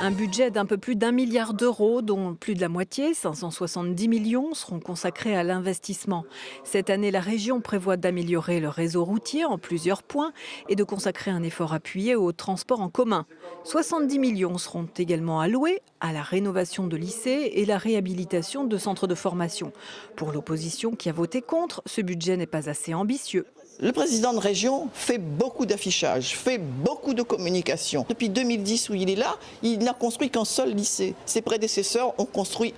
Un budget d'un peu plus d'1 milliard d'euros, dont plus de la moitié, 570 millions, seront consacrés à l'investissement. Cette année, la région prévoit d'améliorer le réseau routier en plusieurs points et de consacrer un effort appuyé au transport en commun. 70 millions seront également alloués à la rénovation de lycées et la réhabilitation de centres de formation. Pour l'opposition qui a voté contre, ce budget n'est pas assez ambitieux. Le président de région fait beaucoup d'affichage, fait beaucoup de communication. Depuis 2010 où il est là, il n'a construit qu'un seul lycée. Ses prédécesseurs ont construit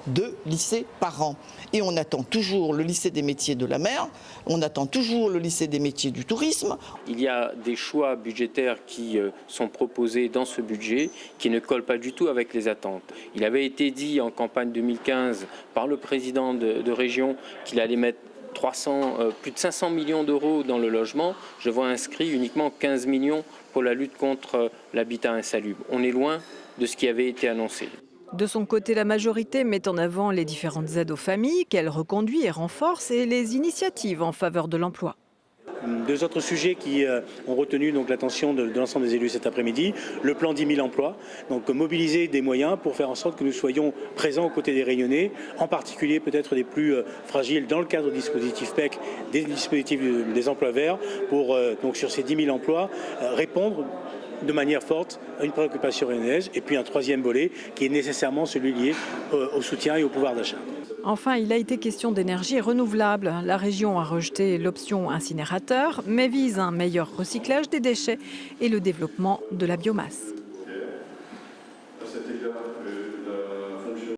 2 lycées par an. Et on attend toujours le lycée des métiers de la mer, on attend toujours le lycée des métiers du tourisme. Il y a des choix budgétaires qui sont proposés dans ce budget qui ne collent pas du tout avec les attentes. Il avait été dit en campagne 2015 par le président de région qu'il allait mettre plus de 500 millions d'euros dans le logement. Je vois inscrit uniquement 15 millions pour la lutte contre l'habitat insalubre. On est loin de ce qui avait été annoncé. De son côté, la majorité met en avant les différentes aides aux familles qu'elle reconduit et renforce et les initiatives en faveur de l'emploi. Deux autres sujets qui ont retenu l'attention de l'ensemble des élus cet après-midi. Le plan 10 000 emplois, donc mobiliser des moyens pour faire en sorte que nous soyons présents aux côtés des Réunionnais, en particulier peut-être des plus fragiles dans le cadre du dispositif PEC, des dispositifs des emplois verts, pour donc sur ces 10 000 emplois répondre de manière forte à une préoccupation réunionnaise. Et puis un troisième volet qui est nécessairement celui lié au soutien et au pouvoir d'achat. Enfin, il a été question d'énergie renouvelable. La région a rejeté l'option incinérateur, mais vise un meilleur recyclage des déchets et le développement de la biomasse.